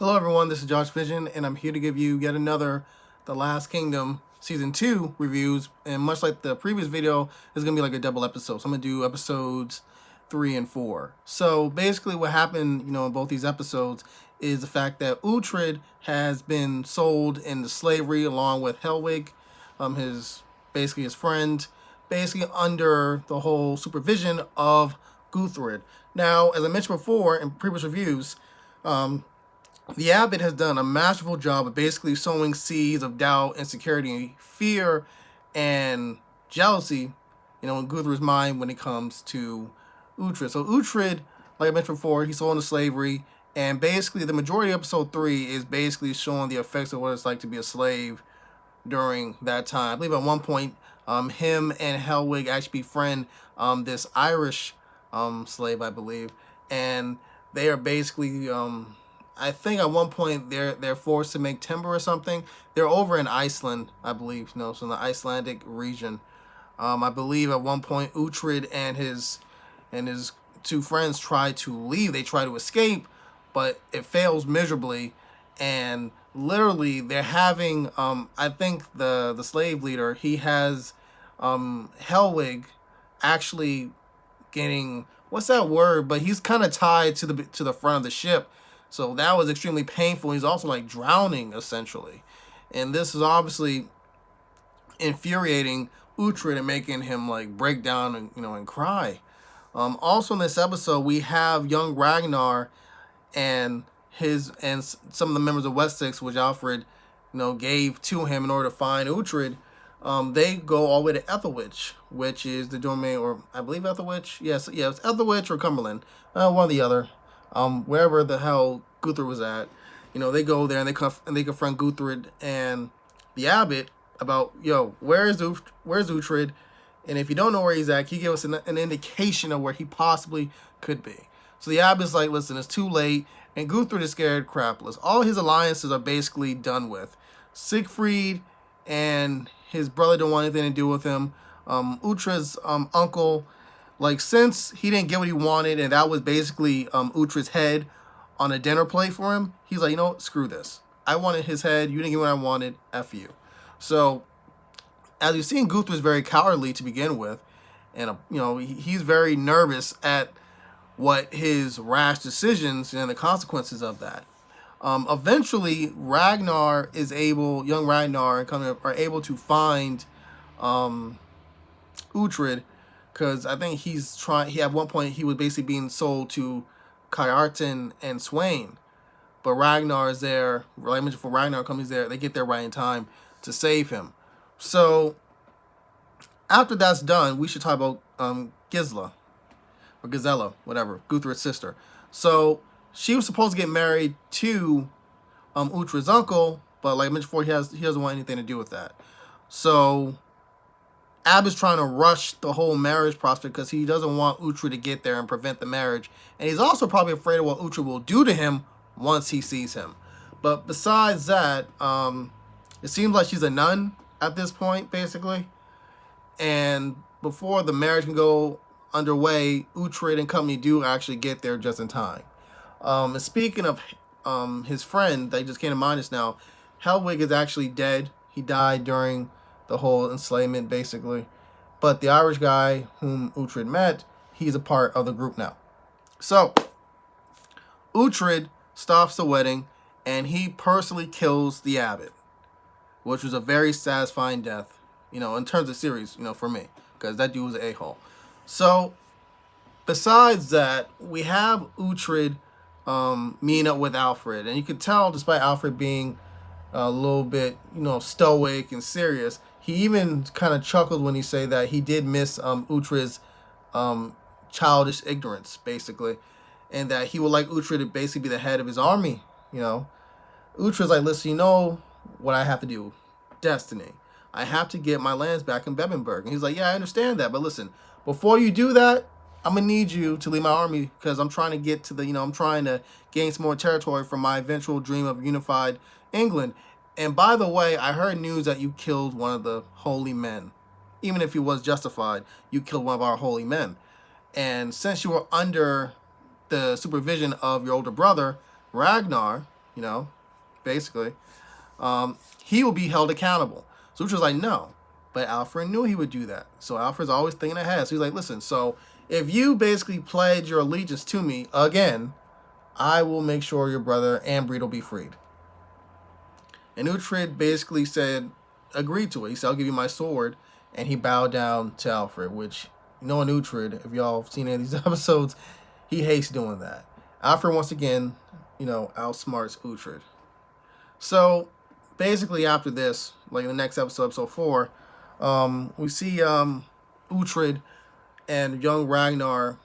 Hello everyone, this is Josh Vision, and I'm here to give you yet another The Last Kingdom Season 2 reviews, and much like the previous video, it's going to be like a double episode, so I'm going to do episodes 3 and 4. So basically what happened, in both these episodes is the fact that Uhtred has been sold into slavery along with Helwig, his friend, basically under the whole supervision of Guthred. Now, as I mentioned before in previous reviews, the Abbot has done a masterful job of basically sowing seeds of doubt, insecurity, fear, and jealousy, in Guthred's mind when it comes to Uhtred. So Uhtred, like I mentioned before, he's sold into slavery, and basically the majority of episode 3 is basically showing the effects of what it's like to be a slave during that time. I believe at one point, him and Helwig actually befriend this Irish slave, I believe, and they are basically I think at one point they're forced to make timber or something. They're over in Iceland, I believe, so in the Icelandic region. I believe at one point Uhtred and his two friends try to leave. They try to escape, but it fails miserably. And literally, they're having I think the slave leader, he has Helwig actually getting, what's that word? But he's kind of tied to the front of the ship. So that was extremely painful. He's also like drowning essentially. And this is obviously infuriating Uhtred and making him like break down and cry. Also in this episode, we have young Ragnar and some of the members of Wessex, which Alfred, gave to him in order to find Uhtred. They go all the way to Ethelwich, which is the domain, or I believe Ethelwich. Yes, it's Ethelwich or Cumberland, one or the other. Wherever the hell Guthred was at, they go there and they confront Guthred and the Abbot about, where's Uhtred? And if you don't know where he's at, can you give us an indication of where he possibly could be? So the Abbot's like, listen, it's too late, and Guthred is scared crapless. All his alliances are basically done with. Siegfried and his brother don't want anything to do with him. Uhtred's uncle, like, since he didn't get what he wanted, and that was basically Uhtred's head on a dinner plate for him, he's like, screw this. I wanted his head. You didn't get what I wanted. F you. So, as you've seen, Guthred's very cowardly to begin with, and he's very nervous at what his rash decisions and the consequences of that. Eventually, young Ragnar and company are able to find Uhtred, because I think at one point he was basically being sold to Kiartan and Sweyn, but Ragnar is there. Like I mentioned, for Ragnar comes there, they get there right in time to save him. So after that's done, we should talk about Gisela, or Gisela, whatever, Guthred's sister. So she was supposed to get married to Uhtred's uncle, but like I mentioned before, he doesn't want anything to do with that. So Abbot's trying to rush the whole marriage prospect because he doesn't want Uhtred to get there and prevent the marriage. And he's also probably afraid of what Uhtred will do to him once he sees him. But besides that, it seems like she's a nun at this point, basically. And before the marriage can go underway, Uhtred and company do actually get there just in time. And speaking of his friend that just came to mind just now, Helwig is actually dead. He died during the whole enslavement, basically. But the Irish guy whom Uhtred met, he's a part of the group now. So, Uhtred stops the wedding, and he personally kills the Abbot, which was a very satisfying death, in terms of series, for me, because that dude was an a-hole. So, besides that, we have Uhtred meeting up with Alfred, and you can tell, despite Alfred being a little bit, stoic and serious, he even kind of chuckled when he said that he did miss Uhtred's childish ignorance, basically, and that he would like Uhtred to basically be the head of his army. Uhtred's like, listen, what I have to do? Destiny. I have to get my lands back in Bebbanburg. And he's like, yeah, I understand that, but listen, before you do that, I'm gonna need you to lead my army, because I'm trying to get to I'm trying to gain some more territory for my eventual dream of unified England. And by the way, I heard news that you killed one of the holy men. Even if he was justified, you killed one of our holy men. And since you were under the supervision of your older brother, Ragnar, you know, basically, he will be held accountable. So Uhtred's like, no. But Alfred knew he would do that. So Alfred's always thinking ahead. So he's like, listen, so if you basically pledge your allegiance to me again, I will make sure your brother and Brida will be freed. And Uhtred basically said, agreed to it. He said, I'll give you my sword. And he bowed down to Alfred, which, knowing Uhtred, if y'all have seen any of these episodes, he hates doing that. Alfred, once again, outsmarts Uhtred. So, basically after this, like in the next episode, episode 4, we see Uhtred and young Ragnar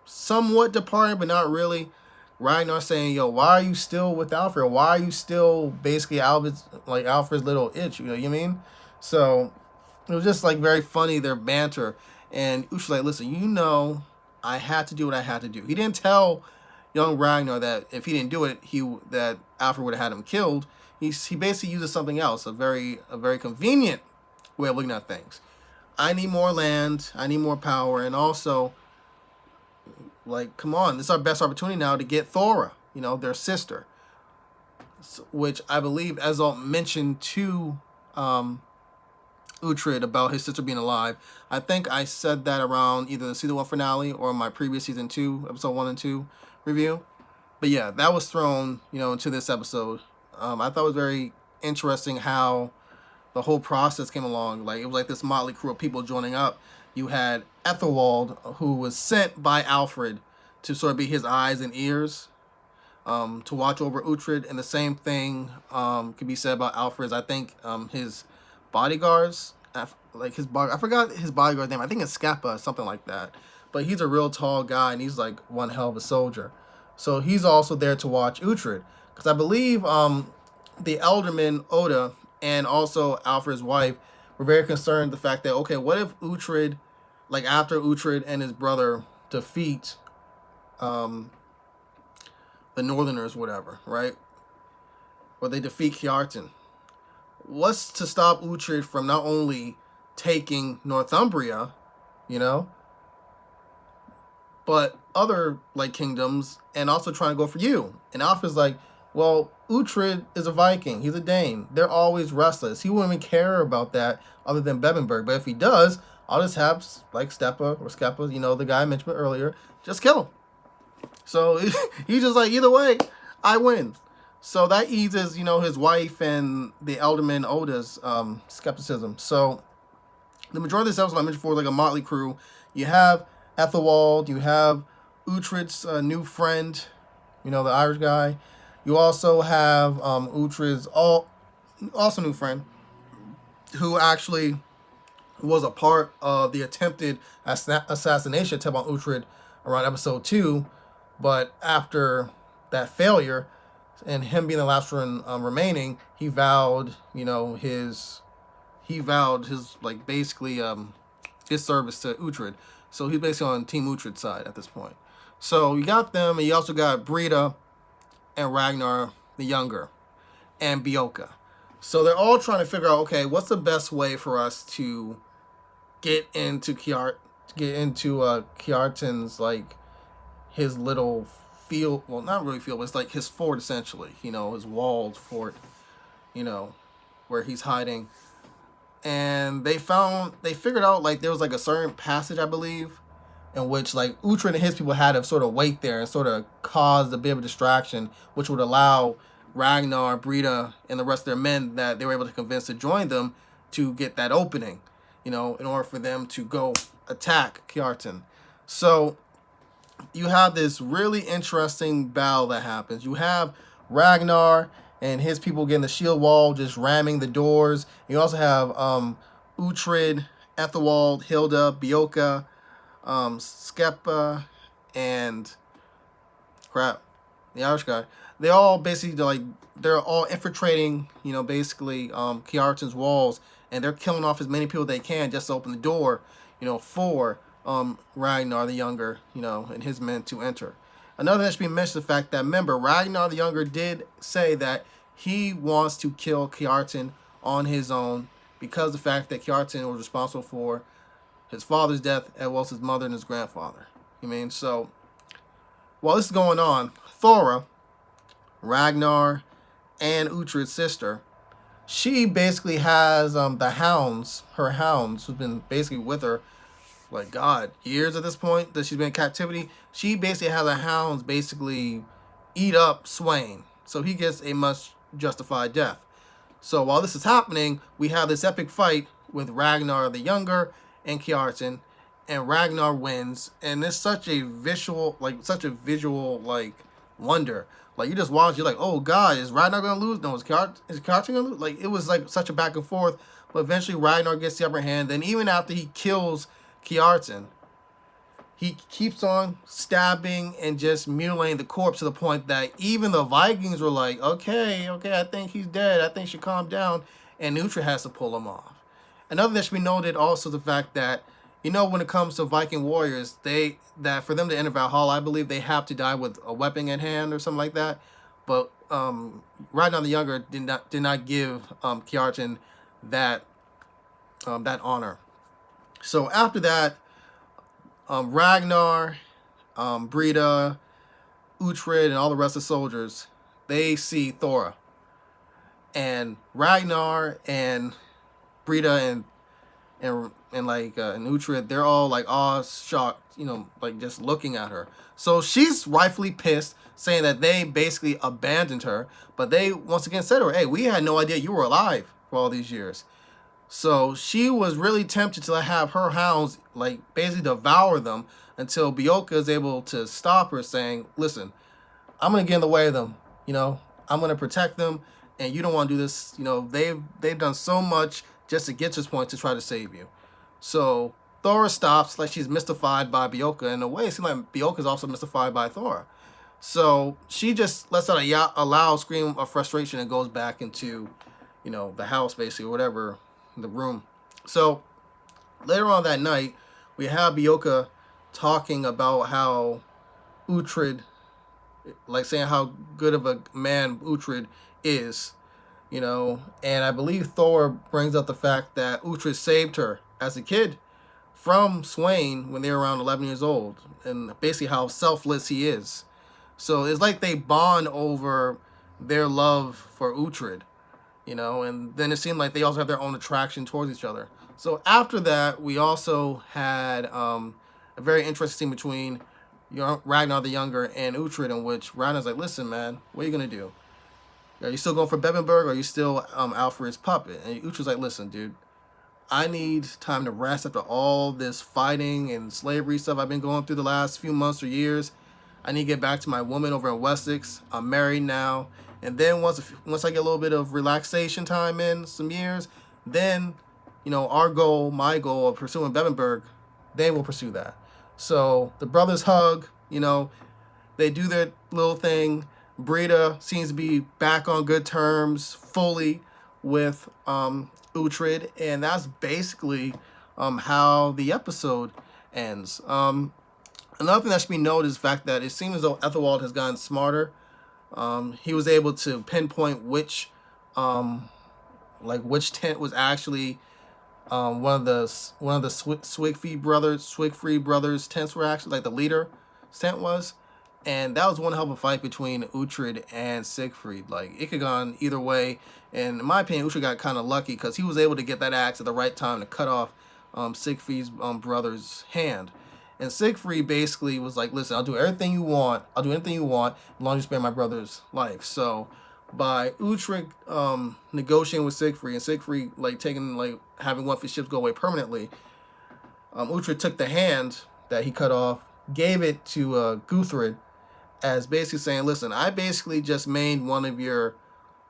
somewhat departing, but not really. Ragnar saying, yo, why are you still with Alfred? Why are you still basically Alfred's little itch? You know what I mean? So it was just like very funny, their banter. And Uhtred's like, listen, I had to do what I had to do. He didn't tell young Ragnar that if he didn't do it, that Alfred would have had him killed. He basically uses something else, a very convenient way of looking at things. I need more land, I need more power, and also, like, come on, this is our best opportunity now to get Thora, their sister, which I believe Ezalt mentioned to Uhtred about his sister being alive. I think I said that around either the season 1 finale or my previous season 2, episode 1 and 2 review. But yeah, that was thrown, into this episode. I thought it was very interesting how the whole process came along. Like, it was like this motley crew of people joining up. You had Ethelwald, who was sent by Alfred to sort of be his eyes and ears, to watch over Uhtred. And the same thing could be said about Alfred's, I think, his bodyguards. I forgot his bodyguard's name. I think it's Scappa, something like that. But he's a real tall guy, and he's like one hell of a soldier. So he's also there to watch Uhtred. Because I believe the Elderman, Oda, and also Alfred's wife were very concerned the fact that, okay, what if Uhtred, like after Uhtred and his brother defeat the Northerners, whatever, right? Or they defeat Kiartan. What's to stop Uhtred from not only taking Northumbria, but other like kingdoms, and also trying to go for you? And Alfred's like, well, Uhtred is a Viking. He's a Dane. They're always restless. He wouldn't even care about that other than Bebbanburg. But if he does, I'll just have, like, Scappa, the guy I mentioned earlier, just kill him. So he's just like, either way, I win. So that eases, his wife and the Elderman Oda's skepticism. So the majority of this episode I mentioned before, like a motley crew. You have Ethelwald. You have Uhtred's new friend, the Irish guy. You also have Uhtred's also new friend, who actually was a part of the attempted assassination attempt on Uhtred around episode 2, but after that failure and him being the last one remaining, he vowed, his like basically his service to Uhtred. So he's basically on Team Uhtred's side at this point. So you got them, and you also got Brida and Ragnar the Younger, and Beocca. So they're all trying to figure out, okay, what's the best way for us to get into Kiartan's, like, his little field, well, not really field, but it's like his fort, essentially, his walled fort, where he's hiding. And they figured out, like, there was, like, a certain passage, I believe, in which, like, Uhtred and his people had to sort of wait there and sort of cause a bit of a distraction, which would allow Ragnar, Brida, and the rest of their men that they were able to convince to join them to get that opening, in order for them to go attack Kiartan. So you have this really interesting battle that happens. You have Ragnar and his people getting the shield wall, just ramming the doors. You also have Uhtred, Ethelwald, Hilda, Beocca, Scappa, and the Irish guy. They all basically, they're all infiltrating, basically Kiartan's walls, and they're killing off as many people they can just to open the door, for Ragnar the Younger, and his men to enter. Another thing that should be mentioned, the fact that, remember, Ragnar the Younger did say that he wants to kill Kiartan on his own because of the fact that Kiartan was responsible for his father's death, as well as his mother and his grandfather. So while this is going on, Thora, Ragnar, and Uhtred's sister. She basically has the hounds, her hounds, who've been basically with her, like God, years at this point that she's been in captivity. She basically has the hounds basically eat up Swain, so he gets a much justified death. So while this is happening, we have this epic fight with Ragnar the Younger and Kjartan, and Ragnar wins, and it's such a visual, like wonder. Like you just watch, you're like, oh God, is Ragnar gonna lose? No, is Kjartan gonna lose? Like it was like such a back and forth, but eventually Ragnar gets the upper hand. Then even after he kills Kjartan, he keeps on stabbing and just mutilating the corpse to the point that even the Vikings were like, okay, I think he's dead. I think he should calm down. And Uhtred has to pull him off. Another that should be noted also the fact that, when it comes to Viking warriors, that for them to enter Valhalla, I believe they have to die with a weapon in hand or something like that. But Ragnar the Younger did not give Kjartan that honor. So after that, Ragnar, Brida, Uhtred, and all the rest of the soldiers, they see Thora. And Ragnar and Brida and Uhtred, they're all like awe shocked, like just looking at her. So she's rightfully pissed, saying that they basically abandoned her, but they once again said to her, hey, we had no idea you were alive for all these years. So she was really tempted to have her hounds like basically devour them until Beocca is able to stop her, saying, listen, I'm going to get in the way of them. I'm going to protect them, and you don't want to do this. They've done so much just to get to this point to try to save you. So Thora stops, like she's mystified by Beocca. In a way, it seems like Beocca is also mystified by Thora. So she just lets out a loud scream of frustration and goes back into, the house, basically, or whatever, the room. So later on that night, we have Beocca talking about how Uhtred, like saying how good of a man Uhtred is, and I believe Thor brings up the fact that Uhtred saved her as a kid from Sweyn when they were around 11 years old, and basically how selfless he is. So it's like they bond over their love for Uhtred, and then it seemed like they also have their own attraction towards each other. So after that, we also had a very interesting scene between Ragnar the Younger and Uhtred, in which Ragnar's like, listen, man, what are you going to do? Are you still going for Bebbanburg, or are you still Alfred's puppet? And Uhtred's like, listen, dude, I need time to rest after all this fighting and slavery stuff I've been going through the last few months or years. I need to get back to my woman over in Wessex. I'm married now. And then once I get a little bit of relaxation time in some years, then, our goal, my goal of pursuing Bebbanburg, they will pursue that. So the brothers hug, they do their little thing. Brida seems to be back on good terms fully with Uhtred, and that's basically how the episode ends. Another thing that should be noted is the fact that it seems as though Ethelwald has gotten smarter. He was able to pinpoint which tent was actually one of the Swigfried brothers tents were actually, like the leader tent was. And that was one hell of a fight between Uhtred and Siegfried. Like, it could have gone either way. And in my opinion, Uhtred got kind of lucky because he was able to get that axe at the right time to cut off Siegfried's brother's hand. And Siegfried basically was like, listen, I'll do everything you want. I'll do anything you want as long as you spare my brother's life. So by Uhtred negotiating with Siegfried, and Siegfried having one of his ships go away permanently, Uhtred took the hand that he cut off, gave it to Guthred, as basically saying, listen, I basically just made one of your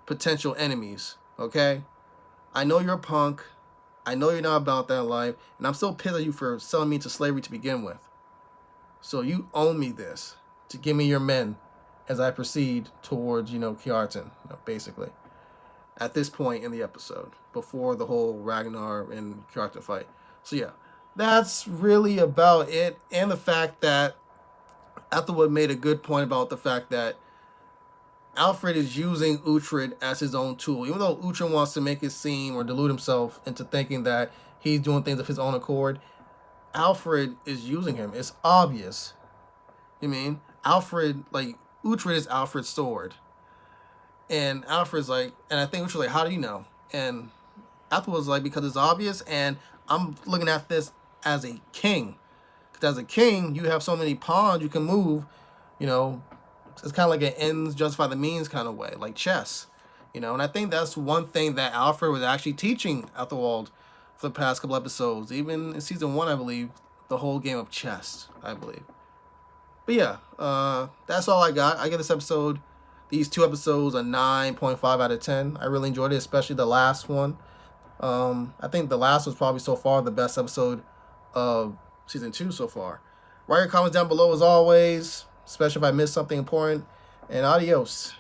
potential enemies, okay? I know you're a punk. I know you're not about that life, and I'm still pissed at you for selling me to slavery to begin with. So you owe me this to give me your men as I proceed towards, Kjartan, basically. At this point in the episode, before the whole Ragnar and Kjartan fight. So yeah, that's really about it. And the fact that Ethelwald made a good point about the fact that Alfred is using Uhtred as his own tool. Even though Uhtred wants to make it seem or delude himself into thinking that he's doing things of his own accord, Alfred is using him. It's obvious. Uhtred is Alfred's sword. And Alfred's like, and I think which was like, how do you know? And Alfred was like, because it's obvious, and I'm looking at this as a king. Because as a king, you have so many pawns you can move. You know, it's kind of like an ends justify the means kind of way, like chess. You know, and I think that's one thing that Alfred was actually teaching Ethelwald for the past couple episodes. Even in season 1, I believe, the whole game of chess, I believe. But yeah, that's all I got. I give this episode, these 2 episodes, a 9.5 out of 10. I really enjoyed it, especially the last one. I think the last was probably so far the best episode of season 2 so far. Write your comments down below as always, especially if I missed something important. And adios.